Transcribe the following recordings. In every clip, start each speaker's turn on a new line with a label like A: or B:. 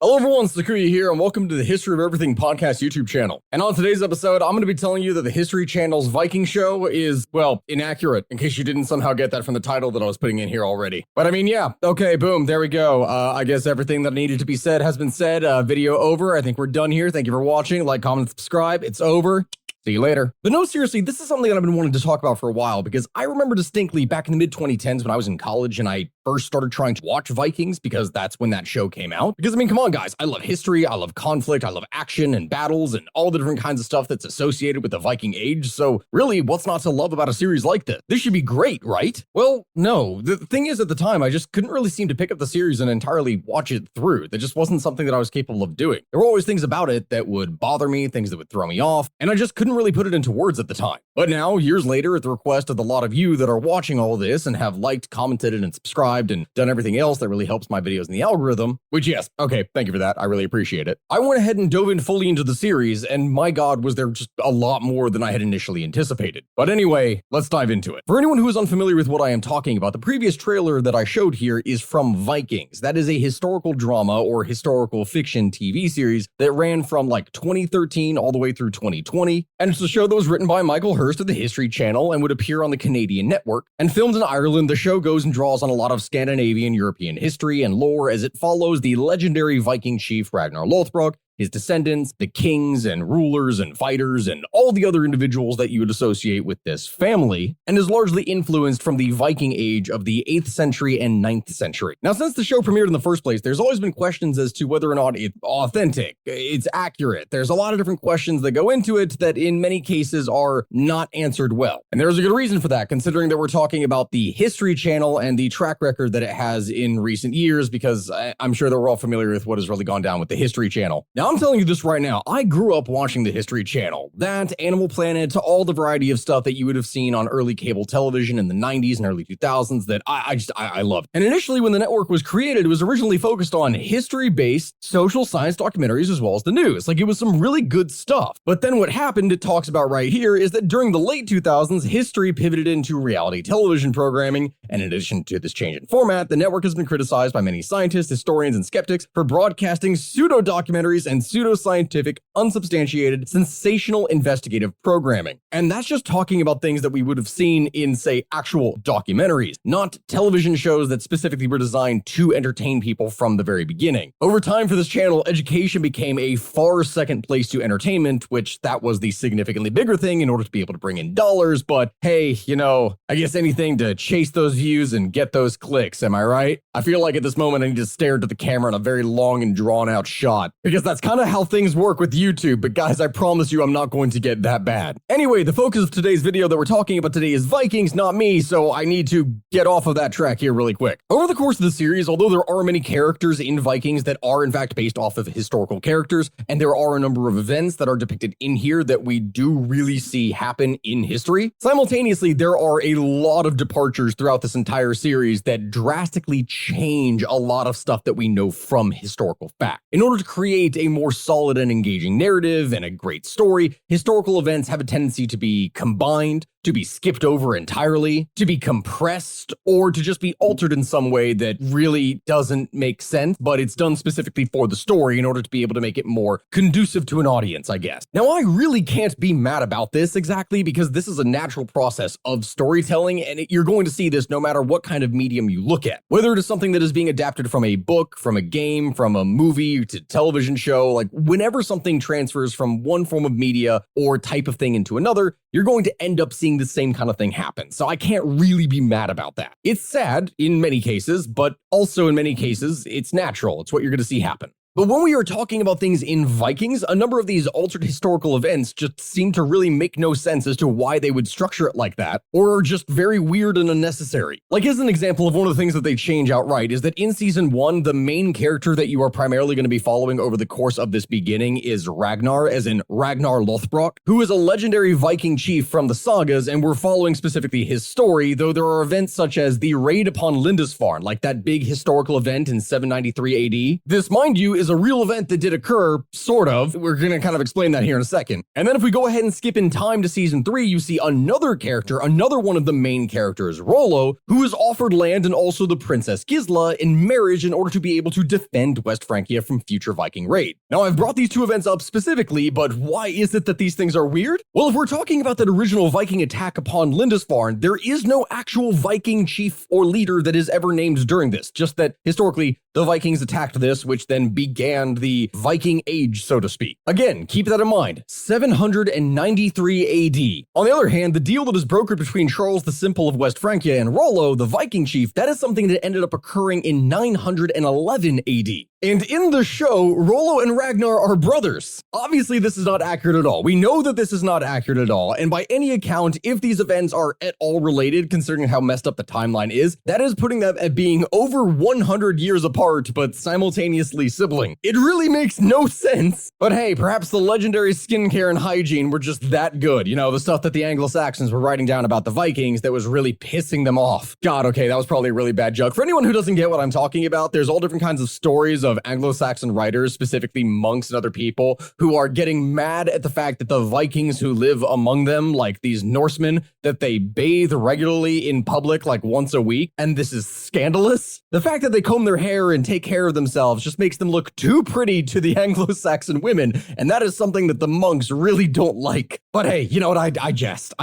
A: Hello everyone, Sakuya here, and welcome to the History of Everything podcast YouTube channel. And on today's episode, I'm going to be telling you that the History Channel's Viking show is, well, inaccurate, in case you didn't somehow get that from the title that I was putting in here already. But I mean, yeah, okay, boom, there we go. I guess everything that needed to be said has been said. Video over. I think we're done here. Thank you for watching. Like, comment, subscribe. It's over. See you later. But no, seriously, this is something that I've been wanting to talk about for a while because I remember distinctly back in the mid-2010s when I was in college and I first started trying to watch Vikings because that's when that show came out. Because, I mean, come on, guys. I love history. I love conflict. I love action and battles and all the different kinds of stuff that's associated with the Viking Age. So really, what's not to love about a series like this? This should be great, right? Well, no. The thing is, at the time, I just couldn't really seem to pick up the series and entirely watch it through. That just wasn't something that I was capable of doing. There were always things about it that would bother me, things that would throw me off, and I just couldn't really put it into words at the time. But now, years later, at the request of the lot of you that are watching all of this and have liked, commented, and subscribed and done everything else that really helps my videos in the algorithm, which yes, okay, thank you for that. I really appreciate it. I went ahead and dove in fully into the series, and my God, was there just a lot more than I had initially anticipated. But anyway, let's dive into it. For anyone who is unfamiliar with what I am talking about, the previous trailer that I showed here is from Vikings. That is a historical drama or historical fiction TV series that ran from like 2013 all the way through 2020, and it's a show that was written by Michael Hurst of the History Channel and would appear on the Canadian network. And filmed in Ireland, the show goes and draws on a lot of Scandinavian European history and lore as it follows the legendary Viking chief Ragnar Lothbrok, his descendants, the kings and rulers and fighters, and all the other individuals that you would associate with this family, and is largely influenced from the Viking Age of the 8th century and 9th century. Now, since the show premiered in the first place, there's always been questions as to whether or not it's authentic, it's accurate. There's a lot of different questions that go into it that in many cases are not answered well. And there's a good reason for that, considering that we're talking about the History Channel and the track record that it has in recent years, because I'm sure that we're all familiar with what has really gone down with the History Channel. Now, I'm telling you this right now, I grew up watching the History Channel. That, Animal Planet, all the variety of stuff that you would have seen on early cable television in the 90s and early 2000s that I loved. And initially when the network was created, it was originally focused on history-based social science documentaries as well as the news. Like, it was some really good stuff. But then what happened, it talks about right here, is that during the late 2000s, history pivoted into reality television programming, and in addition to this change in format, the network has been criticized by many scientists, historians, and skeptics for broadcasting pseudo-documentaries and pseudo-scientific, unsubstantiated, sensational investigative programming. And that's just talking about things that we would have seen in, say, actual documentaries, not television shows that specifically were designed to entertain people from the very beginning. Over time for this channel, education became a far second place to entertainment, which that was the significantly bigger thing in order to be able to bring in dollars, but hey, you know, I guess anything to chase those views and get those clicks, am I right? I feel like at this moment I need to stare into the camera in a very long and drawn out shot, because that's kind of how things work with YouTube, but guys, I promise you I'm not going to get that bad. Anyway, the focus of today's video that we're talking about today is Vikings, not me, so I need to get off of that track here really quick. Over the course of the series, although there are many characters in Vikings that are in fact based off of historical characters, and there are a number of events that are depicted in here that we do really see happen in history, simultaneously there are a lot of departures throughout this entire series that drastically change a lot of stuff that we know from historical fact. In order to create a more solid and engaging narrative and a great story, historical events have a tendency to be combined, to be skipped over entirely, to be compressed, or to just be altered in some way that really doesn't make sense, but it's done specifically for the story in order to be able to make it more conducive to an audience, I guess. Now, I really can't be mad about this exactly because this is a natural process of storytelling, and you're going to see this no matter what kind of medium you look at. Whether it is something that is being adapted from a book, from a game, from a movie to television show, like whenever something transfers from one form of media or type of thing into another, you're going to end up seeing the same kind of thing happen. So I can't really be mad about that. It's sad in many cases, but also in many cases, it's natural. It's what you're going to see happen. But when we are talking about things in Vikings, a number of these altered historical events just seem to really make no sense as to why they would structure it like that, or are just very weird and unnecessary. Like, as an example of one of the things that they change outright is that in season 1, the main character that you are primarily going to be following over the course of this beginning is Ragnar, as in Ragnar Lothbrok, who is a legendary Viking chief from the sagas, and we're following specifically his story, though there are events such as the raid upon Lindisfarne, like that big historical event in 793 AD. This, mind you, is is a real event that did occur, sort of. We're going to kind of explain that here in a second. And then if we go ahead and skip in time to season 3, you see another character, another one of the main characters, Rollo, who is offered land and also the Princess Gisla in marriage in order to be able to defend West Francia from future Viking raid. Now, I've brought these two events up specifically, but why is it that these things are weird? Well, if we're talking about that original Viking attack upon Lindisfarne, there is no actual Viking chief or leader that is ever named during this, just that historically the Vikings attacked this, which then began the Viking Age, so to speak. Again, keep that in mind, 793 AD. On the other hand, the deal that is brokered between Charles the Simple of West Francia and Rollo, the Viking chief, that is something that ended up occurring in 911 AD. And in the show, Rollo and Ragnar are brothers. Obviously, this is not accurate at all. We know that this is not accurate at all, and by any account, if these events are at all related, considering how messed up the timeline is, that is putting them at being over 100 years apart, but simultaneously sibling. It really makes no sense. But hey, perhaps the legendary skincare and hygiene were just that good. You know, the stuff that the Anglo-Saxons were writing down about the Vikings that was really pissing them off. God, okay, that was probably a really bad joke. For anyone who doesn't get what I'm talking about, there's all different kinds of stories of Anglo-Saxon writers, specifically monks and other people, who are getting mad at the fact that the Vikings who live among them, like these Norsemen, that they bathe regularly in public like once a week, and this is scandalous. The fact that they comb their hair and take care of themselves just makes them look too pretty to the Anglo-Saxon women, and that is something that the monks really don't like. But hey, you know what, I jest.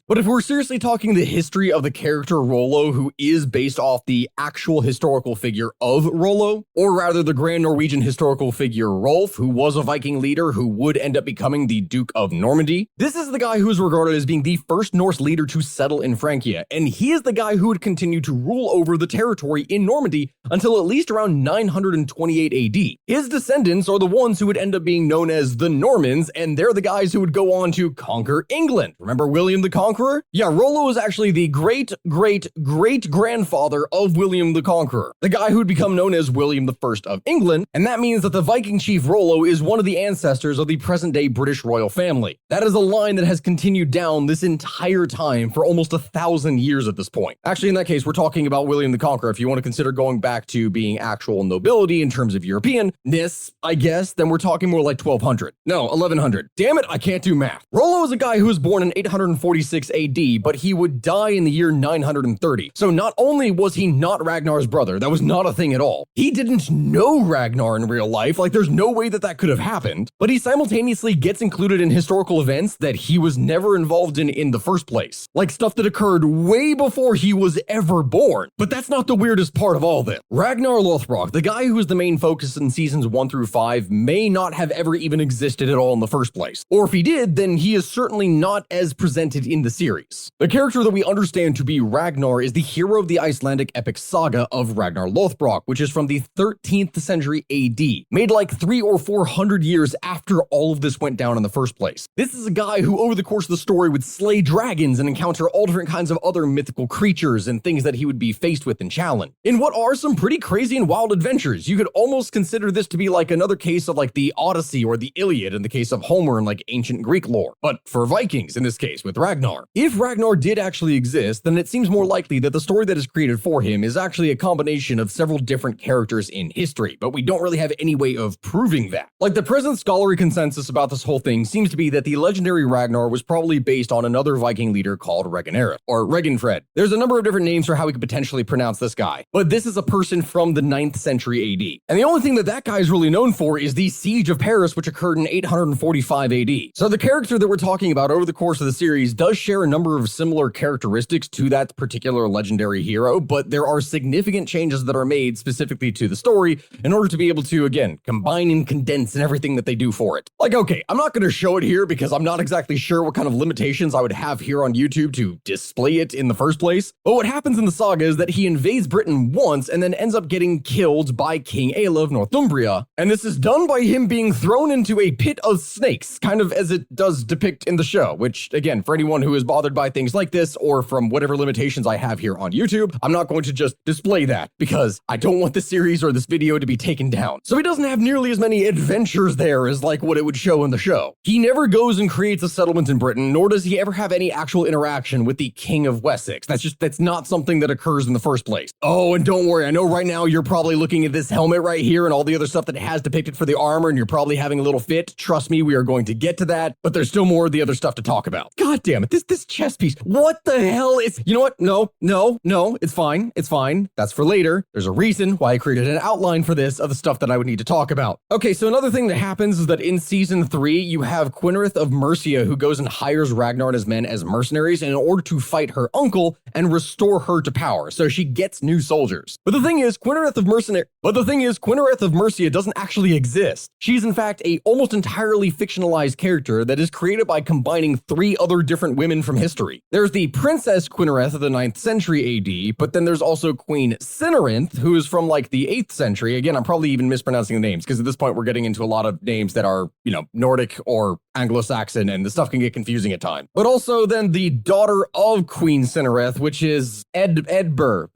A: But if we're seriously talking the history of the character Rollo, who is based off the actual historical figure of Rollo, or rather the Grand Norwegian historical figure Rolf, who was a Viking leader who would end up becoming the Duke of Normandy, this is the guy who is regarded as being the first Norse leader to settle in Francia, and he is the guy who would continue to rule over the territory in Normandy until at least around 928 AD. His descendants are the ones who would end up being known as the Normans, and they're the guys who would go on to conquer England. Remember William the Conqueror? Yeah, Rollo is actually the great-great-great-grandfather of William the Conqueror, the guy who would become known as William the First of England, and that means that the Viking chief Rollo is one of the ancestors of the present-day British royal family. That is a line that has continued down this entire time for almost 1,000 years at this point. Actually, in that case, we're talking about William the Conqueror. If you want to consider going back to being actual nobility in terms of European-ness, I guess, then we're talking more like 1200. No, 1100. Damn it, I can't do math. Rollo is a guy who was born in 846 AD, but he would die in the year 930. So not only was he not Ragnar's brother, that was not a thing at all. He didn't know Ragnar in real life, like there's no way that that could have happened, but he simultaneously gets included in historical events that he was never involved in the first place, like stuff that occurred way before he was ever born. But that's not the weirdest part of all this. Ragnar Lothbrok, the guy who is the main focus in seasons 1 through 5, may not have ever even existed at all in the first place, or if he did, then he is certainly not as presented in the series. The character that we understand to be Ragnar is the hero of the Icelandic epic saga of Ragnar Lothbrok, which is from the 13th century AD, made like 300 or 400 years after all of this went down in the first place. This is a guy who over the course of the story would slay dragons and encounter all different kinds of other mythical creatures and things that he would be faced with and challenge. In what are some pretty crazy and wild adventures, you could almost consider this to be like another case of like the Odyssey or the Iliad in the case of Homer in like ancient Greek lore, but for Vikings in this case with Ragnar. If Ragnar did actually exist, then it seems more likely that the story that is created for him is actually a combination of several different characters in history, but we don't really have any way of proving that. Like the present scholarly consensus about this whole thing seems to be that the legendary Ragnar was probably based on another Viking leader called Reginera, or Reginfred. There's a number of different names for how we could potentially pronounce this guy, but this is a person from the 9th century AD. And the only thing that guy is really known for is the Siege of Paris, which occurred in 845 AD. So the character that we're talking about over the course of the series does share a number of similar characteristics to that particular legendary hero, but there are significant changes that are made specifically to the story in order to be able to, again, combine and condense and everything that they do for it. Like, okay, I'm not going to show it here because I'm not exactly sure what kind of limitations I would have here on YouTube to display it in the first place, but what happens in the saga is that he invades Britain once and then ends up getting killed by King Aelle of Northumbria, and this is done by him being thrown into a pit of snakes, kind of as it does depict in the show, which, again, for anyone who is bothered by things like this or from whatever limitations I have here on YouTube, I'm not going to just display that because I don't want the series or this video to be taken down. So he doesn't have nearly as many adventures there as like what it would show in the show. He never goes and creates a settlement in Britain, nor does he ever have any actual interaction with the King of Wessex. That's not something that occurs in the first place. Oh, and don't worry, I know right now you're probably looking at this helmet right here and all the other stuff that it has depicted for the armor, and you're probably having a little fit. Trust me, we are going to get to that, but there's still more of the other stuff to talk about. God damn it, this chess piece. What the hell is... You know what? No, it's fine. It's fine. That's for later. There's a reason why I created an outline for this of the stuff that I would need to talk about. Okay, so another thing that happens is that in season 3, you have Quinrith of Mercia who goes and hires Ragnar and his men as mercenaries in order to fight her uncle and restore her to power. So she gets new soldiers. But the thing is, Quinrith of Mercia doesn't actually exist. She's in fact a almost entirely fictionalized character that is created by combining 3 other different women from history. There's the Princess Quinrith of the 9th century AD, but then there's also Queen Cynarinth, who is from like the 8th century. Again, I'm probably even mispronouncing the names because at this point we're getting into a lot of names that are, Nordic or Anglo-Saxon, and the stuff can get confusing at times. But also then the daughter of Queen Cynarinth, which is Edbur.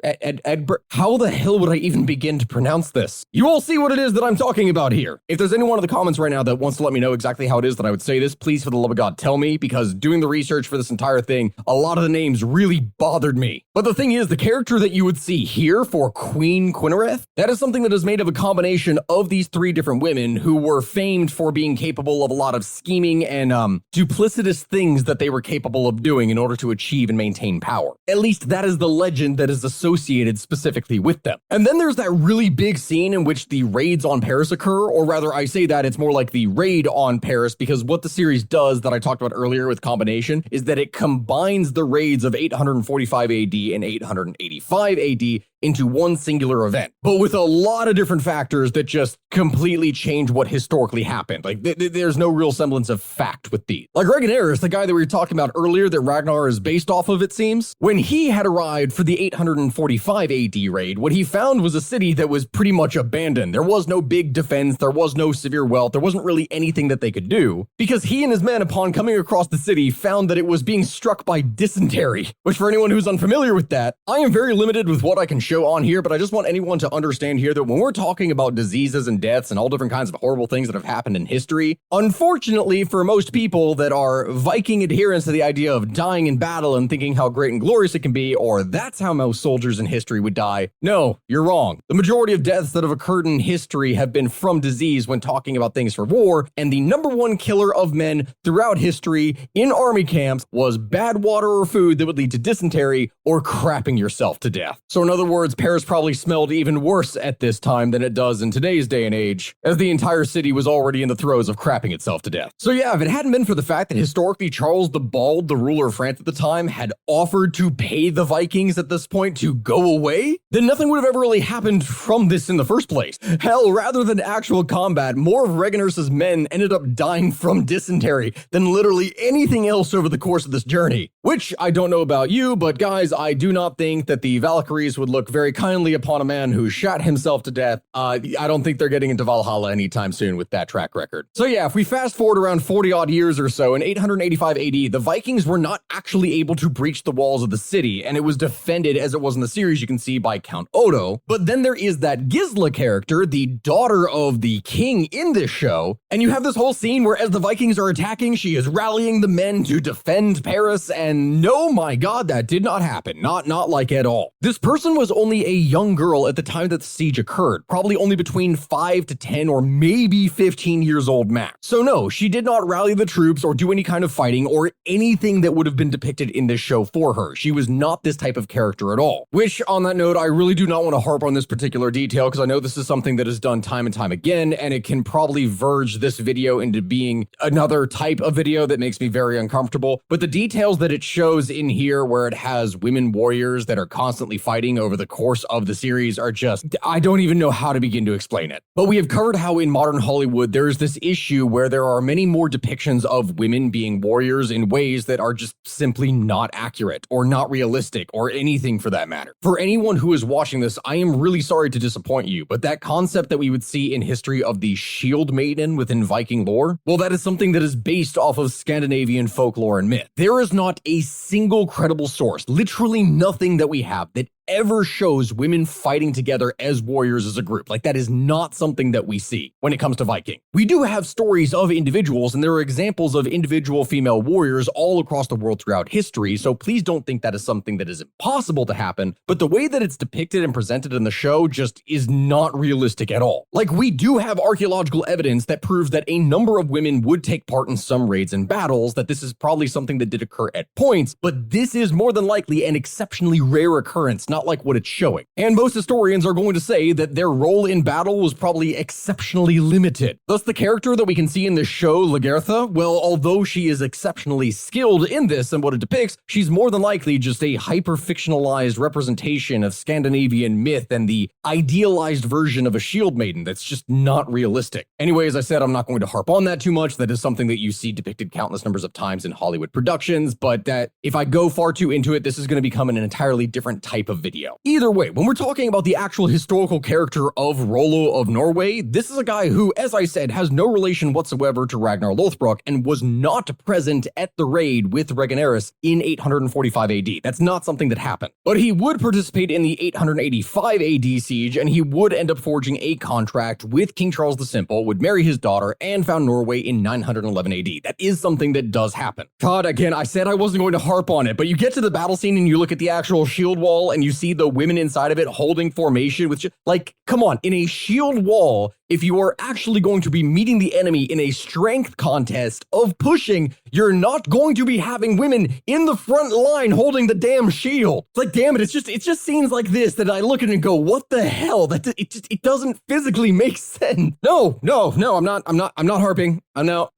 A: How the hell would I even begin to pronounce this? You all see what it is that I'm talking about here. If there's anyone in the comments right now that wants to let me know exactly how it is that I would say this, please, for the love of God, tell me, because doing the research for this entire thing, a lot of the names really bothered me. But the thing is, the character that you would see here for Queen Quinrith, that is something that is made of a combination of these 3 different women who were famed for being capable of a lot of scheming and duplicitous things that they were capable of doing in order to achieve and maintain power. At least that is the legend that is associated specifically with them. And then there's that really big scene in which the raids on Paris occur, or rather I say that it's more like the raid on Paris, because what the series does that I talked about earlier with combination is that it combines the raids of 845 AD and 885 AD into one singular event, but with a lot of different factors that just completely change what historically happened. Like, there's no real semblance of fact with these. Like Ragnar, the guy that we were talking about earlier that Ragnar is based off of, it seems. When he had arrived for the 845 AD raid, what he found was a city that was pretty much abandoned. There was no big defense, there was no severe wealth, there wasn't really anything that they could do, because he and his men, upon coming across the city, found that it was being struck by dysentery, which for anyone who's unfamiliar with that, I am very limited with what I can show on here, but I just want anyone to understand here that when we're talking about diseases and deaths and all different kinds of horrible things that have happened in history, unfortunately for most people that are Viking adherents to the idea of dying in battle and thinking how great and glorious it can be, or that's how most soldiers in history would die, no, you're wrong. The majority of deaths that have occurred in history have been from disease when talking about things for war, and the number one killer of men throughout history in army camps was bad water or food that would lead to dysentery or crapping yourself to death. So in other words, Paris probably smelled even worse at this time than it does in today's day and age, as the entire city was already in the throes of crapping itself to death. So yeah, if it hadn't been for the fact that historically Charles the Bald, the ruler of France at the time, had offered to pay the Vikings at this point to go away, then nothing would have ever really happened from this in the first place. Hell, rather than actual combat, more of Regnar's men ended up dying from dysentery than literally anything else over the course of this journey. Which, I don't know about you, but guys, I do not think that the Valkyries would look very kindly upon a man who shot himself to death. I don't think they're getting into Valhalla anytime soon with that track record. So yeah, if we fast forward around 40 odd years or so, in 885 AD, the Vikings were not actually able to breach the walls of the city, and it was defended as it was in the series, you can see, by Count Odo. But then there is that Gisla character, the daughter of the king in this show, and you have this whole scene where as the Vikings are attacking, she is rallying the men to defend Paris, and no, my god, that did not happen. Not like at all. This person was only a young girl at the time that the siege occurred, probably only between 5 to 10 or maybe 15 years old max. So no, she did not rally the troops or do any kind of fighting or anything that would have been depicted in this show for her. She was not this type of character at all. Which, on that note, I really do not want to harp on this particular detail because I know this is something that is done time and time again, and it can probably verge this video into being another type of video that makes me very uncomfortable. But the details that it shows in here where it has women warriors that are constantly fighting over the course of the series are just, I don't even know how to begin to explain it. But we have covered how in modern Hollywood there's this issue where there are many more depictions of women being warriors in ways that are just simply not accurate or not realistic or anything for that matter. For anyone who is watching this, I am really sorry to disappoint you, but that concept that we would see in history of the shield maiden within Viking lore, well, that is something that is based off of Scandinavian folklore and myth. There is not a single credible source, literally nothing that we have that ever shows women fighting together as warriors as a group. Like, that is not something that we see when it comes to Viking. We do have stories of individuals, and there are examples of individual female warriors all across the world throughout history, so please don't think that is something that is impossible to happen, but the way that it's depicted and presented in the show just is not realistic at all. Like, we do have archaeological evidence that proves that a number of women would take part in some raids and battles, that this is probably something that did occur at points, but this is more than likely an exceptionally rare occurrence, not like what it's showing. And most historians are going to say that their role in battle was probably exceptionally limited. Thus, the character that we can see in this show, Lagertha, well, although she is exceptionally skilled in this and what it depicts, she's more than likely just a hyper-fictionalized representation of Scandinavian myth and the idealized version of a shield maiden that's just not realistic. Anyway, as I said, I'm not going to harp on that too much. That is something that you see depicted countless numbers of times in Hollywood productions, but that if I go far too into it, this is going to become an entirely different type of video. Either way, when we're talking about the actual historical character of Rollo of Norway, this is a guy who, as I said, has no relation whatsoever to Ragnar Lothbrok and was not present at the raid with Reginaris in 845 AD. That's not something that happened. But he would participate in the 885 AD siege, and he would end up forging a contract with King Charles the Simple, would marry his daughter, and found Norway in 911 AD. That is something that does happen. God, again, I said I wasn't going to harp on it, but you get to the battle scene and you look at the actual shield wall and you see the women inside of it holding formation with, like, come on, in a shield wall, if you are actually going to be meeting the enemy in a strength contest of pushing, you're not going to be having women in the front line holding the damn shield. It's like, damn it, it's just scenes like this that I look at and go, what the hell? It doesn't physically make sense. No, I'm not harping. No,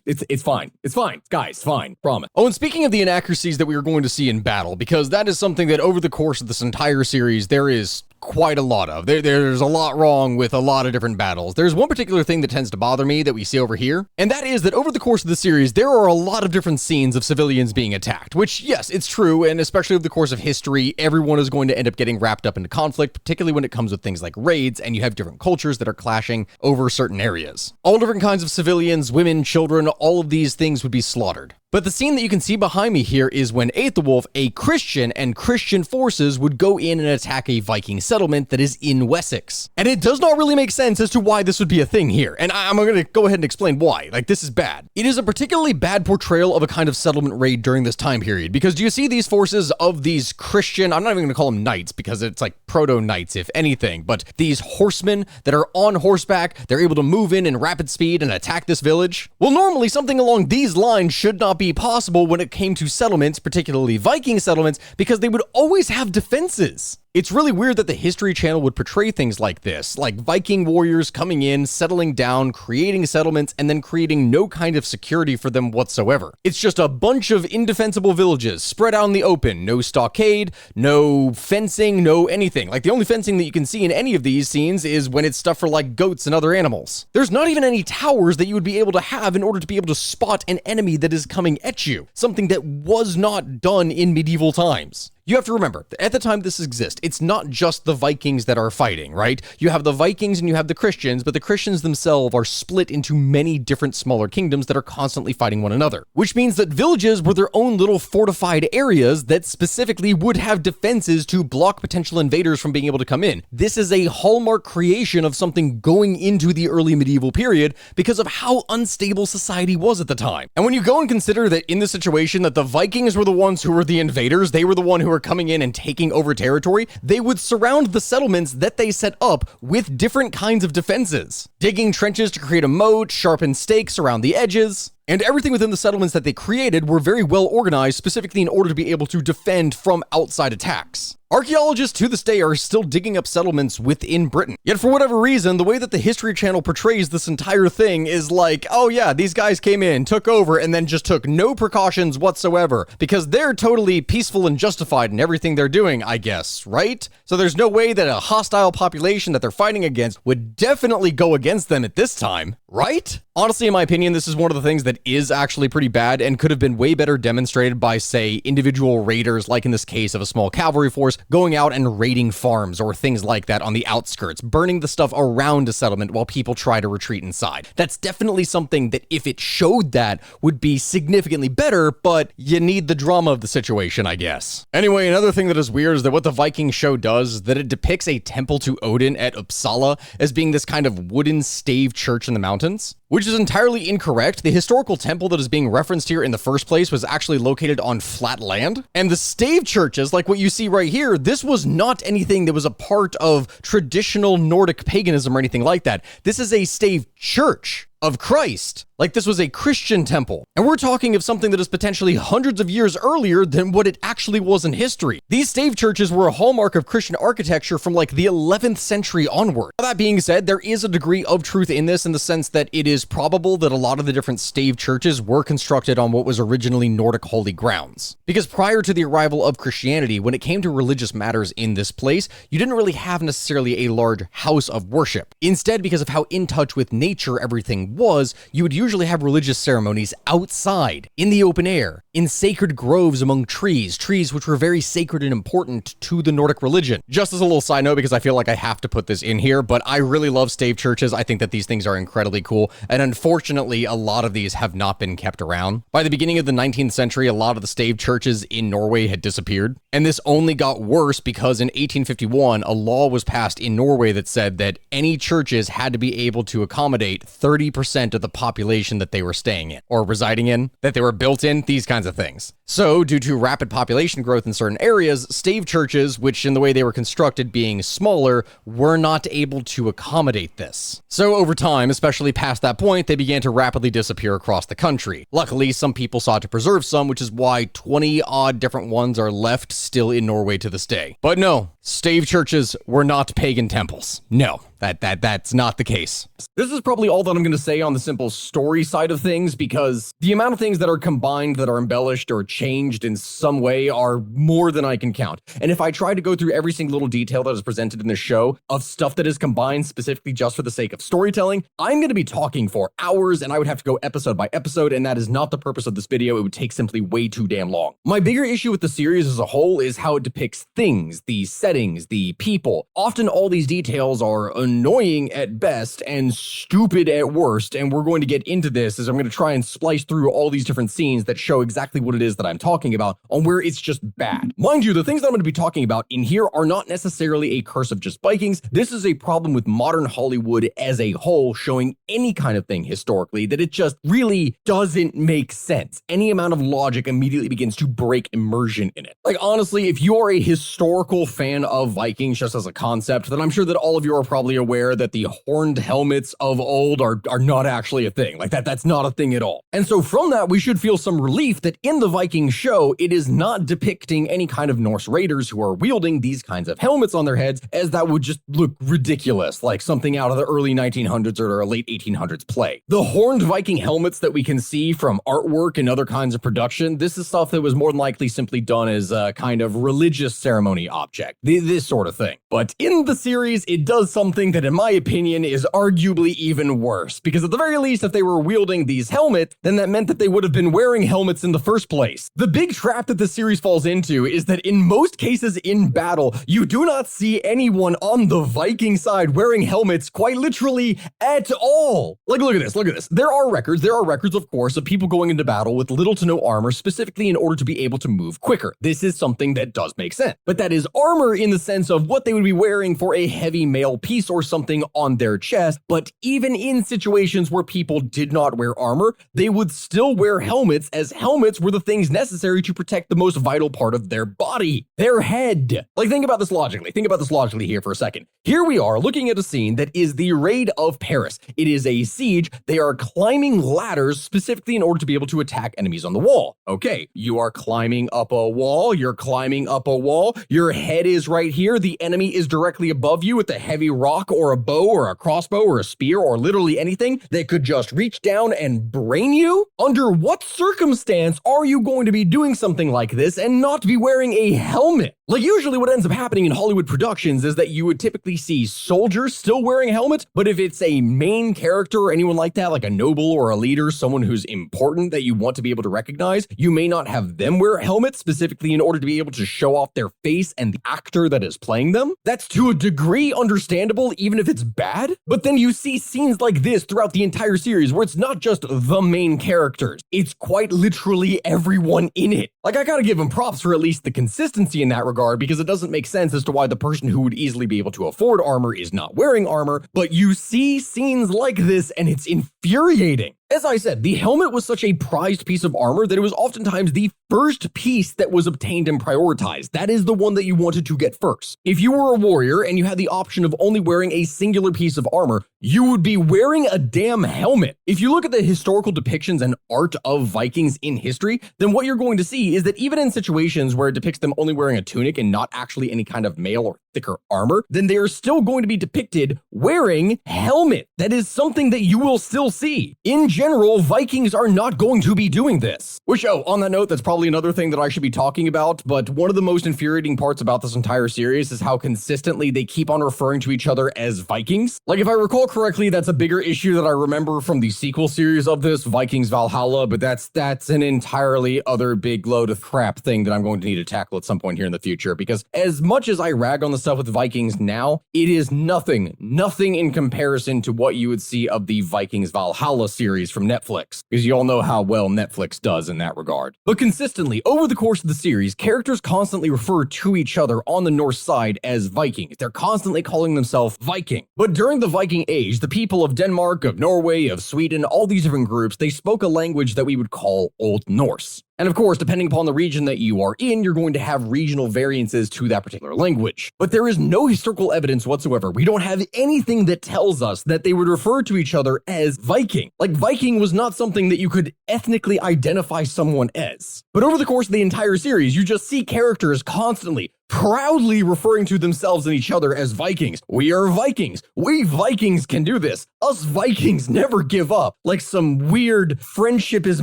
A: it's fine. It's fine. Guys, fine. Promise.
B: Oh, and speaking of the inaccuracies that we are going to see in battle, because that is something that over the course of this entire series, there is quite a lot of. There's a lot wrong with a lot of different battles. There's one particular thing that tends to bother me that we see over here, and that is that over the course of the series, there are a lot of different scenes of civilians being attacked, which, yes, it's true, and especially over the course of history, everyone is going to end up getting wrapped up into conflict, particularly when it comes with things like raids, and you have different cultures that are clashing over certain areas. All different kinds of civilians, women, children, all of these things would be slaughtered. But the scene that you can see behind me here is when Aethelwulf, a Christian, and Christian forces would go in and attack a Viking settlement that is in Wessex. And it does not really make sense as to why this would be a thing here. And I'm going to go ahead and explain why. Like, this is bad. It is a particularly bad portrayal of a kind of settlement raid during this time period, because do you see these forces of these Christian, I'm not even going to call them knights because it's like proto-knights, if anything, but these horsemen that are on horseback, they're able to move in rapid speed and attack this village? Well, normally something along these lines should not be possible when it came to settlements, particularly Viking settlements, because they would always have defenses. It's really weird that the History Channel would portray things like this, like Viking warriors coming in, settling down, creating settlements, and then creating no kind of security for them whatsoever. It's just a bunch of indefensible villages spread out in the open, no stockade, no fencing, no anything. Like, the only fencing that you can see in any of these scenes is when it's stuff for like goats and other animals. There's not even any towers that you would be able to have in order to be able to spot an enemy that is coming at you, something that was not done in medieval times. You have to remember, at the time this exists, it's not just the Vikings that are fighting, right? You have the Vikings and you have the Christians, but the Christians themselves are split into many different smaller kingdoms that are constantly fighting one another, which means that villages were their own little fortified areas that specifically would have defenses to block potential invaders from being able to come in. This is a hallmark creation of something going into the early medieval period because of how unstable society was at the time. And when you go and consider that in this situation that the Vikings were the ones who were the invaders, they were the one who were coming in and taking over territory, they would surround the settlements that they set up with different kinds of defenses, digging trenches to create a moat, sharpened stakes around the edges. And everything within the settlements that they created were very well organized, specifically in order to be able to defend from outside attacks. Archaeologists to this day are still digging up settlements within Britain. Yet for whatever reason, the way that the History Channel portrays this entire thing is like, oh yeah, these guys came in, took over, and then just took no precautions whatsoever, because they're totally peaceful and justified in everything they're doing, I guess, right? So there's no way that a hostile population that they're fighting against would definitely go against them at this time. Right? Honestly, in my opinion, this is one of the things that is actually pretty bad and could have been way better demonstrated by, say, individual raiders, like in this case of a small cavalry force, going out and raiding farms or things like that on the outskirts, burning the stuff around a settlement while people try to retreat inside. That's definitely something that, if it showed that, would be significantly better, but you need the drama of the situation, I guess. Anyway, another thing that is weird is that what the Viking show does is that it depicts a temple to Odin at Uppsala as being this kind of wooden stave church in the mountains, which is entirely incorrect. The historical temple that is being referenced here in the first place was actually located on flat land. And the stave churches, like what you see right here, this was not anything that was a part of traditional Nordic paganism or anything like that. This is a stave church of Christ. Like, this was a Christian temple. And we're talking of something that is potentially hundreds of years earlier than what it actually was in history. These stave churches were a hallmark of Christian architecture from like the 11th century onward. That being said, there is a degree of truth in this, in the sense that it is probable that a lot of the different stave churches were constructed on what was originally Nordic holy grounds. Because prior to the arrival of Christianity, when it came to religious matters in this place, you didn't really have necessarily a large house of worship. Instead, because of how in touch with nature everything was, you would usually have religious ceremonies outside, in the open air, in sacred groves among trees which were very sacred and important to the Nordic religion. Just as a little side note, because I feel like I have to put this in here, but I really love stave churches. I think that these things are incredibly cool, and unfortunately, a lot of these have not been kept around. By the beginning of the 19th century, a lot of the stave churches in Norway had disappeared, and this only got worse because in 1851, a law was passed in Norway that said that any churches had to be able to accommodate 30% of the population that they were staying in or residing in, that they were built in, these kinds of things. So, due to rapid population growth in certain areas, stave churches, which in the way they were constructed being smaller, were not able to accommodate this. So over time, especially past that point, they began to rapidly disappear across the country. Luckily, some people sought to preserve some, which is why 20 odd different ones are left still in Norway to this day. But no, stave churches were not pagan temples. No. That's not the case.
A: This is probably all that I'm going to say on the simple story side of things, because the amount of things that are combined, that are embellished or changed in some way, are more than I can count. And if I try to go through every single little detail that is presented in this show of stuff that is combined specifically just for the sake of storytelling, I'm going to be talking for hours, and I would have to go episode by episode, and that is not the purpose of this video. It would take simply way too damn long. My bigger issue with the series as a whole is how it depicts things, the settings, the people. Often all these details are annoying at best and stupid at worst, and we're going to get into this as I'm going to try and splice through all these different scenes that show exactly what it is that I'm talking about on where it's just bad. Mind you, the things that I'm going to be talking about in here are not necessarily a curse of just Vikings. This is a problem with modern Hollywood as a whole, showing any kind of thing historically that it just really doesn't make sense. Any amount of logic immediately begins to break immersion in it. Like, honestly, if you're a historical fan of Vikings just as a concept, then I'm sure that all of you are probably aware that the horned helmets of old are not actually a thing. Like, that's not a thing at all. And so from that, we should feel some relief that in the Viking show, it is not depicting any kind of Norse raiders who are wielding these kinds of helmets on their heads, as that would just look ridiculous, like something out of the early 1900s or late 1800s play. The horned Viking helmets that we can see from artwork and other kinds of production, this is stuff that was more than likely simply done as a kind of religious ceremony object, this sort of thing. But in the series, it does something that in my opinion is arguably even worse, because at the very least, if they were wielding these helmets, then that meant that they would have been wearing helmets in the first place. The big trap that this series falls into is that in most cases in battle, you do not see anyone on the Viking side wearing helmets quite literally at all. Like, look at this. There are records, of course, of people going into battle with little to no armor, specifically in order to be able to move quicker. This is something that does make sense. But that is armor in the sense of what they would be wearing for a heavy mail piece or something on their chest. But even in situations where people did not wear armor, they would still wear helmets, as helmets were the things necessary to protect the most vital part of their body, their head. Like, think about this logically here for a second. Here we are looking at a scene that is the raid of Paris. It is a siege. They are climbing ladders specifically in order to be able to attack enemies on the wall. Okay, you are climbing up a wall. You're climbing up a wall. Your head is right here. The enemy is directly above you with a heavy rock or a bow or a crossbow or a spear or literally anything that could just reach down and brain you. Under what circumstance are you going to be doing something like this and not be wearing a helmet? Like usually what ends up happening in Hollywood productions is that you would typically see soldiers still wearing a helmet, but if it's a main character or anyone like that, like a noble or a leader, someone who's important that you want to be able to recognize, you may not have them wear helmets specifically in order to be able to show off their face and the actor that is playing them. That's to a degree understandable, even if it's bad. But then you see scenes like this throughout the entire series where it's not just the main characters, it's quite literally everyone in it. Like, I gotta give them props for at least the consistency in that regard, because it doesn't make sense as to why the person who would easily be able to afford armor is not wearing armor, but you see scenes like this and it's infuriating. As I said, the helmet was such a prized piece of armor that it was oftentimes the first piece that was obtained and prioritized. That is the one that you wanted to get first. If you were a warrior and you had the option of only wearing a singular piece of armor, you would be wearing a damn helmet. If you look at the historical depictions and art of Vikings in history, then what you're going to see is that even in situations where it depicts them only wearing a tunic and not actually any kind of mail or thicker armor, then they are still going to be depicted wearing helmet. That is something that you will still see. In general, Vikings are not going to be doing this. Which, on that note, that's probably another thing that I should be talking about, but one of the most infuriating parts about this entire series is how consistently they keep on referring to each other as Vikings. Like, if I recall correctly, that's a bigger issue that I remember from the sequel series of this, Vikings Valhalla, but that's an entirely other big load of crap thing that I'm going to need to tackle at some point here in the future, because as much as I rag on the stuff with Vikings now, it is nothing in comparison to what you would see of the Vikings Valhalla series from Netflix, because you all know how well Netflix does in that regard. But consistently, over the course of the series, characters constantly refer to each other on the Norse side as Vikings. They're constantly calling themselves Viking. But during the Viking Age, the people of Denmark, of Norway, of Sweden, all these different groups, they spoke a language that we would call Old Norse. And of course, depending upon the region that you are in, you're going to have regional variances to that particular language. But there is no historical evidence whatsoever. We don't have anything that tells us that they would refer to each other as Viking. Like, Viking was not something that you could ethnically identify someone as. But over the course of the entire series, you just see characters constantly, proudly referring to themselves and each other as Vikings. We are Vikings. We Vikings can do this. Us Vikings never give up. Like some weird friendship is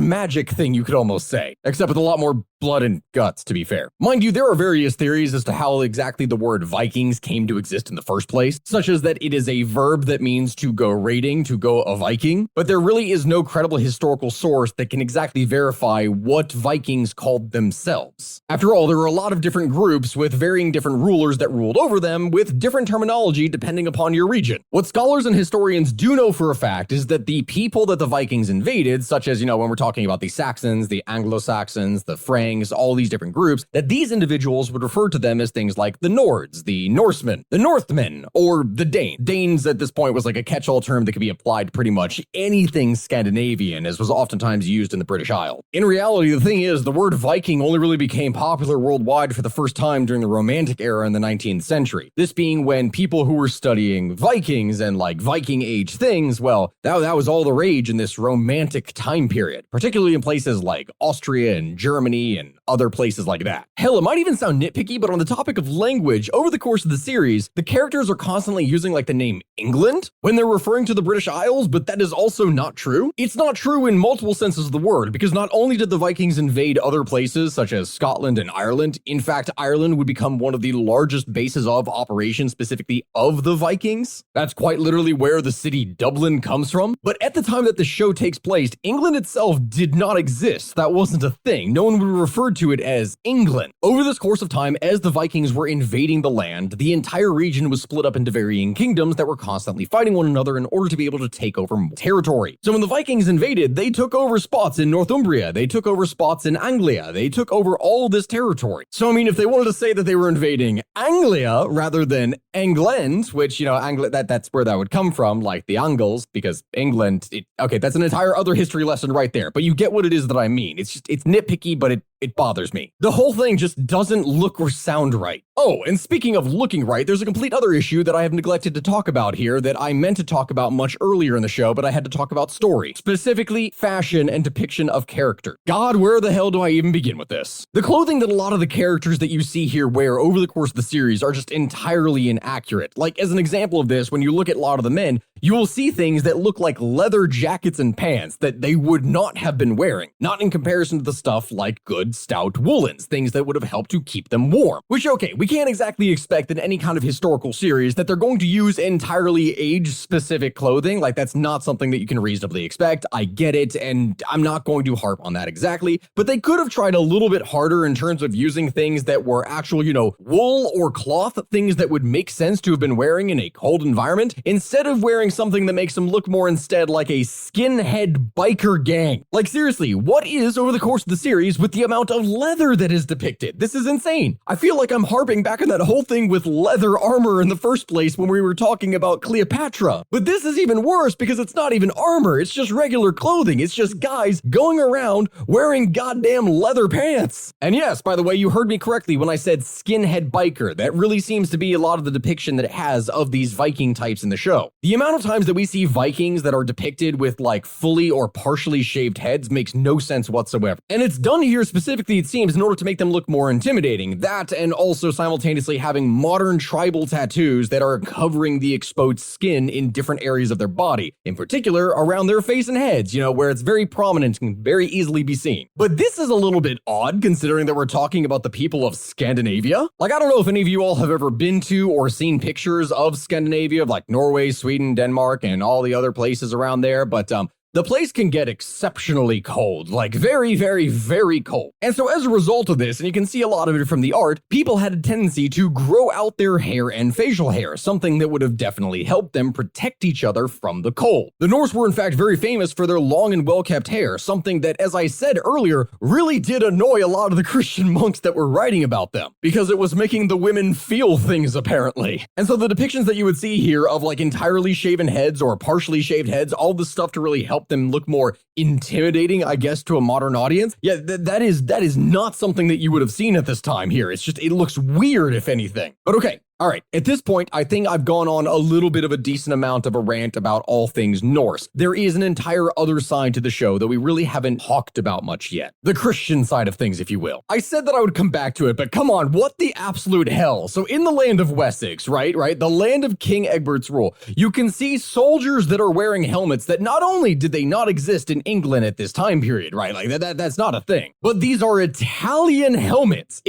A: magic thing, you could almost say. Except with a lot more blood and guts, to be fair. Mind you, there are various theories as to how exactly the word Vikings came to exist in the first place, such as that it is a verb that means to go raiding, to go a Viking, but there really is no credible historical source that can exactly verify what Vikings called themselves. After all, there are a lot of different groups with varying different rulers that ruled over them with different terminology depending upon your region. What scholars and historians do know for a fact is that the people that the Vikings invaded, such as, when we're talking about the Saxons, the Anglo-Saxons, the Franks, all these different groups, that these individuals would refer to them as things like the Nords, the Norsemen, the Northmen, or the Danes. Danes at this point was like a catch-all term that could be applied to pretty much anything Scandinavian, as was oftentimes used in the British Isles. In reality, the thing is, the word Viking only really became popular worldwide for the first time during the Romantic era in the 19th century. This being when people who were studying Vikings and like Viking age things, well, that was all the rage in this Romantic time period, particularly in places like Austria and Germany and other places like that. Hell, it might even sound nitpicky, but on the topic of language, over the course of the series, the characters are constantly using like the name England when they're referring to the British Isles, but that is also not true. It's not true in multiple senses of the word, because not only did the Vikings invade other places such as Scotland and Ireland, in fact, Ireland would become one of the largest bases of operations specifically of the Vikings. That's quite literally where the city Dublin comes from. But at the time that the show takes place, England itself did not exist. That wasn't a thing. No one would refer to it as England. Over this course of time, as the Vikings were invading the land, the entire region was split up into varying kingdoms that were constantly fighting one another in order to be able to take over more territory. So when the Vikings invaded, they took over spots in Northumbria, they took over spots in Anglia, they took over all this territory. So I mean, if they wanted to say that they were invading Anglia rather than England, which, that's where that would come from, like the Angles, because England, okay, that's an entire other history lesson right there, but you get what it is that I mean. It's nitpicky, but it bothers me. The whole thing just doesn't look or sound right. Oh, and speaking of looking right, there's a complete other issue that I have neglected to talk about here that I meant to talk about much earlier in the show, but I had to talk about story, specifically fashion and depiction of character. God, where the hell do I even begin with this? The clothing that a lot of the characters that you see here wear over the course of the series are just entirely inaccurate. Like, as an example of this, when you look at a lot of the men, you will see things that look like leather jackets and pants that they would not have been wearing, not in comparison to the stuff like good good, stout woolens, things that would have helped to keep them warm. Which, okay, we can't exactly expect in any kind of historical series that they're going to use entirely age-specific clothing. Like, that's not something that you can reasonably expect. I get it, and I'm not going to harp on that exactly, but they could have tried a little bit harder in terms of using things that were actual, wool or cloth, things that would make sense to have been wearing in a cold environment, instead of wearing something that makes them look more instead like a skinhead biker gang. Like, seriously, what is, over the course of the series, with the amount of leather that is depicted? This is insane. I feel like I'm harping back on that whole thing with leather armor in the first place when we were talking about Cleopatra. But this is even worse because it's not even armor, it's just regular clothing. It's just guys going around wearing goddamn leather pants. And yes, by the way, you heard me correctly when I said skinhead biker. That really seems to be a lot of the depiction that it has of these Viking types in the show. The amount of times that we see Vikings that are depicted with like fully or partially shaved heads makes no sense whatsoever. And it's done here specifically, it seems, in order to make them look more intimidating. That, and also simultaneously having modern tribal tattoos that are covering the exposed skin in different areas of their body, in particular around their face and heads, where it's very prominent and can very easily be seen. But this is a little bit odd considering that we're talking about the people of Scandinavia. Like, I don't know if any of you all have ever been to or seen pictures of Scandinavia, of like Norway, Sweden, Denmark, and all the other places around there, but the place can get exceptionally cold, like very, very, very cold. And so as a result of this, and you can see a lot of it from the art, people had a tendency to grow out their hair and facial hair, something that would have definitely helped them protect each other from the cold. The Norse were in fact very famous for their long and well-kept hair, something that, as I said earlier, really did annoy a lot of the Christian monks that were writing about them, because it was making the women feel things apparently. And so the depictions that you would see here of like entirely shaven heads or partially shaved heads, all this stuff to really help them look more intimidating, I guess, to a modern audience. Yeah, that is not something that you would have seen at this time here. It's just, it looks weird, if anything. But okay. All right, at this point, I think I've gone on a little bit of a decent amount of a rant about all things Norse. There is an entire other side to the show that we really haven't talked about much yet. The Christian side of things, if you will. I said that I would come back to it, but come on, what the absolute hell? So in the land of Wessex, right, the land of King Egbert's rule, you can see soldiers that are wearing helmets that not only did they not exist in England at this time period, right, like that's not a thing, but these are Italian helmets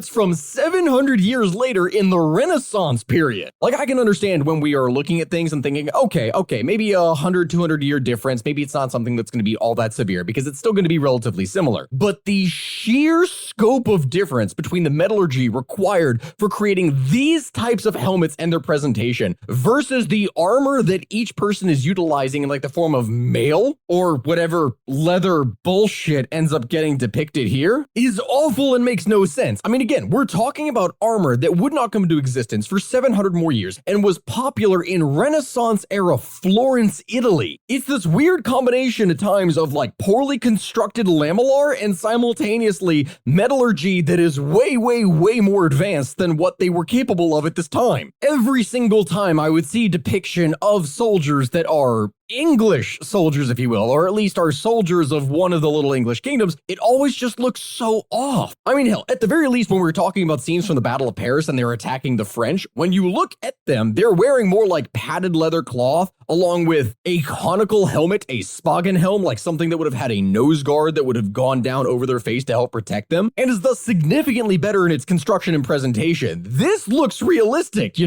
A: from 700 years later in the Renaissance period. Like, I can understand when we are looking at things and thinking, okay, maybe 100, 200 year difference, maybe it's not something that's going to be all that severe because it's still going to be relatively similar. But the sheer scope of difference between the metallurgy required for creating these types of helmets and their presentation versus the armor that each person is utilizing in like the form of mail or whatever leather bullshit ends up getting depicted here is awful and makes no sense. I mean, again, we're talking about armor that would not come into existence for 700 more years and was popular in Renaissance era Florence, Italy. It's this weird combination at times of like poorly constructed lamellar and simultaneously metallurgy that is way, way, way more advanced than what they were capable of at this time. Every single time I would see depiction of soldiers that are English soldiers, if you will, or at least are soldiers of one of the little English kingdoms, it always just looks so off. I mean, hell, at the very least, when we were talking about scenes from the Battle of Paris and they're attacking the French, when you look at them, they're wearing more like padded leather cloth, along with a conical helmet, a Spagan helm, like something that would have had a nose guard that would have gone down over their face to help protect them, and is thus significantly better in its construction and presentation. This looks realistic,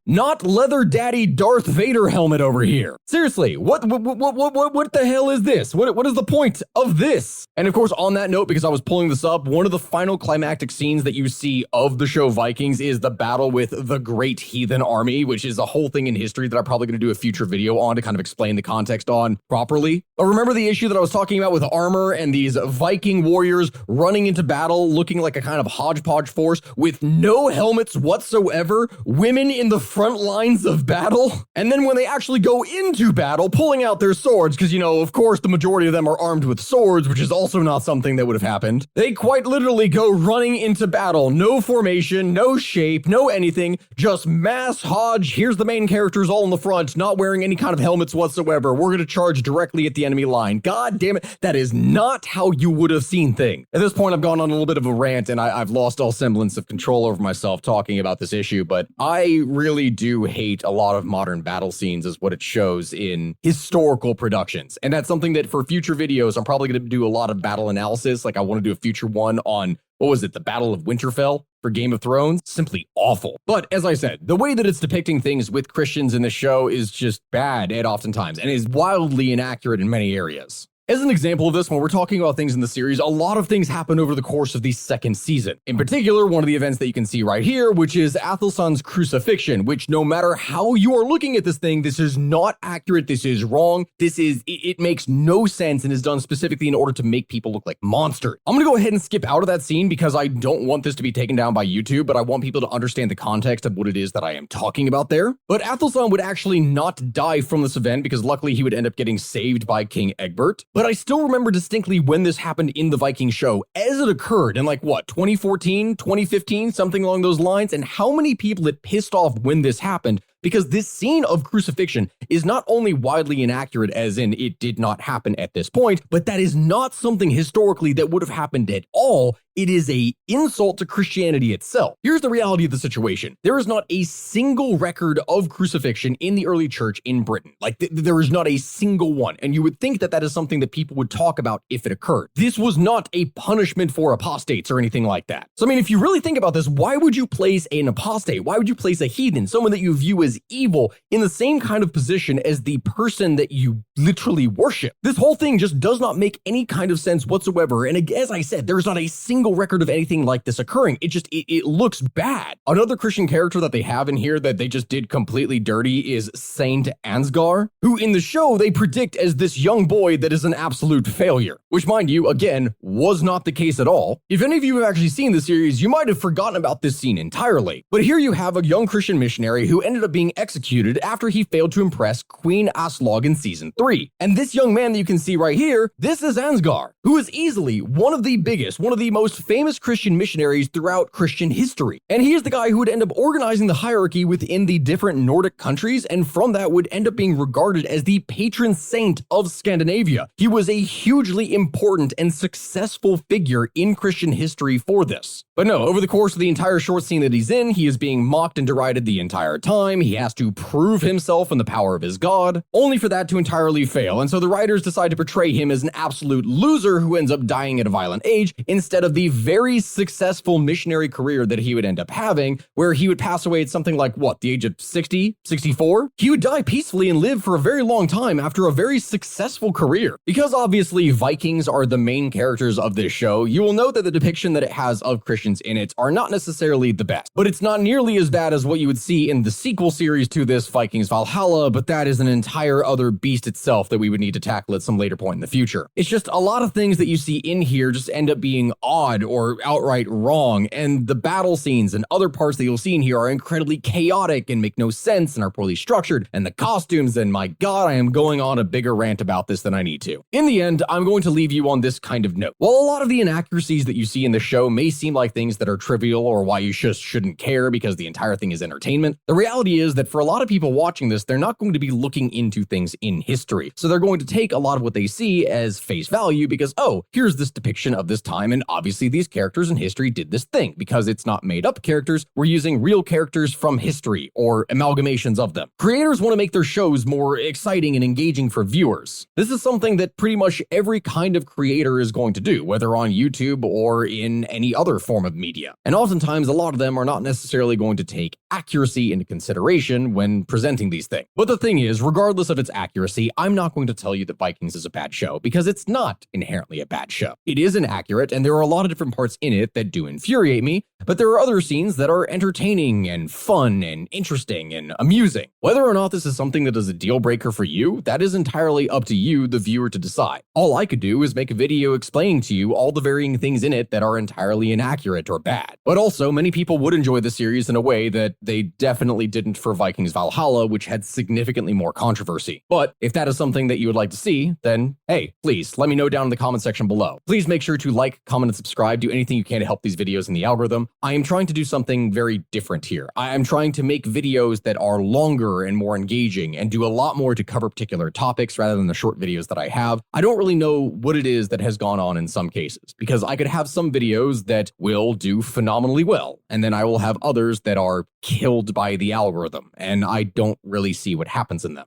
A: Not leather daddy Darth Vader helmet over here. Seriously, what the hell is this? What is the point of this? And of course, on that note, because I was pulling this up, one of the final climactic scenes that you see of the show Vikings is the battle with the Great Heathen Army, which is a whole thing in history that I'm probably going to do a future video on to kind of explain the context on properly. But remember the issue that I was talking about with armor and these Viking warriors running into battle looking like a kind of hodgepodge force with no helmets whatsoever, women in the front lines of battle, and then when they actually go into battle, pulling out their swords, because, of course, the majority of them are armed with swords, which is also not something that would have happened. They quite literally go running into battle. No formation, no shape, no anything, just mass hodge. Here's the main characters all in the front, not wearing any kind of helmets whatsoever. We're going to charge directly at the enemy line. God damn it. That is not how you would have seen things. At this point, I've gone on a little bit of a rant, and I've lost all semblance of control over myself talking about this issue, but I really do hate a lot of modern battle scenes as what it shows in historical productions. And that's something that for future videos, I'm probably going to do a lot of battle analysis. Like I want to do a future one on, what was it, the Battle of Winterfell for Game of Thrones? Simply awful. But as I said, the way that it's depicting things with Christians in the show is just bad at oftentimes and is wildly inaccurate in many areas. As an example of this, when we're talking about things in the series, a lot of things happen over the course of the second season. In particular, one of the events that you can see right here, which is Athelson's crucifixion, which no matter how you are looking at this thing, this is not accurate, this is wrong, it makes no sense and is done specifically in order to make people look like monsters. I'm gonna go ahead and skip out of that scene because I don't want this to be taken down by YouTube, but I want people to understand the context of what it is that I am talking about there. But Athelson would actually not die from this event because luckily he would end up getting saved by King Egbert. But I still remember distinctly when this happened in the Viking show, as it occurred in like what, 2014, 2015, something along those lines, and how many people it pissed off when this happened, because this scene of crucifixion is not only widely inaccurate, as in it did not happen at this point, but that is not something historically that would have happened at all. It is an insult to Christianity itself. Here's the reality of the situation. There is not a single record of crucifixion in the early church in Britain. Like, there is not a single one. And you would think that that is something that people would talk about if it occurred. This was not a punishment for apostates or anything like that. So, I mean, if you really think about this, why would you place an apostate? Why would you place a heathen, someone that you view as evil, in the same kind of position as the person that you literally worship? This whole thing just does not make any kind of sense whatsoever. And as I said, there's not a single record of anything like this occurring. It looks bad. Another Christian character that they have in here that they just did completely dirty is Saint Ansgar, who in the show they predict as this young boy that is an absolute failure, which, mind you, again, was not the case at all. If any of you have actually seen the series, you might have forgotten about this scene entirely. But here you have a young Christian missionary who ended up being executed after he failed to impress Queen Aslog in season 3. And this young man that you can see right here, this is Ansgar, who is easily one of the biggest, one of the most famous Christian missionaries throughout Christian history. And he is the guy who would end up organizing the hierarchy within the different Nordic countries, and from that would end up being regarded as the patron saint of Scandinavia. He was a hugely important and successful figure in Christian history for this. But no, over the course of the entire short scene that he's in, he is being mocked and derided the entire time. He has to prove himself and the power of his god, only for that to entirely fail. And so the writers decide to portray him as an absolute loser who ends up dying at a violent age, instead of the very successful missionary career that he would end up having, where he would pass away at something like, what, the age of 60, 64? He would die peacefully and live for a very long time after a very successful career. Because obviously Vikings are the main characters of this show, you will note that the depiction that it has of Christians in it are not necessarily the best. But it's not nearly as bad as what you would see in the sequel series to this, Vikings Valhalla, but that is an entire other beast itself that we would need to tackle at some later point in the future. It's just a lot of things that you see in here just end up being odd or outright wrong, and the battle scenes and other parts that you'll see in here are incredibly chaotic and make no sense and are poorly structured, and the costumes, and my god, I am going on a bigger rant about this than I need to. In the end, I'm going to leave you on this kind of note. While a lot of the inaccuracies that you see in the show may seem like things that are trivial or why you just shouldn't care because the entire thing is entertainment, the reality is that for a lot of people watching this, they're not going to be looking into things in history. So they're going to take a lot of what they see as face value because, oh, here's this depiction of this time, and obviously these characters in history did this thing. Because it's not made up characters, we're using real characters from history or amalgamations of them. Creators want to make their shows more exciting and engaging for viewers. This is something that pretty much every kind of creator is going to do, whether on YouTube or in any other form of media. And oftentimes, a lot of them are not necessarily going to take accuracy into consideration when presenting these things. But the thing is, regardless of its accuracy, I'm not going to tell you that Vikings is a bad show, because it's not inherently a bad show. It is inaccurate, and there are a lot of different parts in it that do infuriate me, but there are other scenes that are entertaining and fun and interesting and amusing. Whether or not this is something that is a deal breaker for you, that is entirely up to you, the viewer, to decide. All I could do is make a video explaining to you all the varying things in it that are entirely inaccurate or bad. But also, many people would enjoy the series in a way that they definitely didn't for Vikings Valhalla, which had significantly more controversy. But if that is something that you would like to see, then hey, please let me know down in the comment section below. Please make sure to like, comment, and subscribe. Do anything you can to help these videos in the algorithm. I am trying to do something very different here. I am trying to make videos that are longer and more engaging and do a lot more to cover particular topics rather than the short videos that I have. I don't really know what it is that has gone on in some cases, because I could have some videos that will do phenomenally well, and then I will have others that are killed by the algorithm, and I don't really see what happens in them.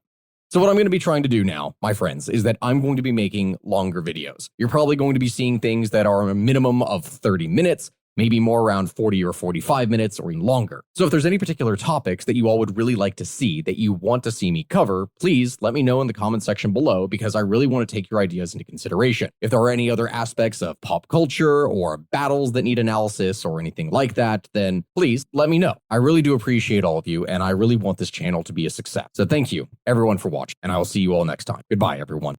A: So what I'm going to be trying to do now, my friends, is that I'm going to be making longer videos. You're probably going to be seeing things that are a minimum of 30 minutes, maybe more around 40 or 45 minutes or even longer. So if there's any particular topics that you all would really like to see, that you want to see me cover, please let me know in the comment section below, because I really want to take your ideas into consideration. If there are any other aspects of pop culture or battles that need analysis or anything like that, then please let me know. I really do appreciate all of you, and I really want this channel to be a success. So thank you everyone for watching, and I will see you all next time. Goodbye, everyone.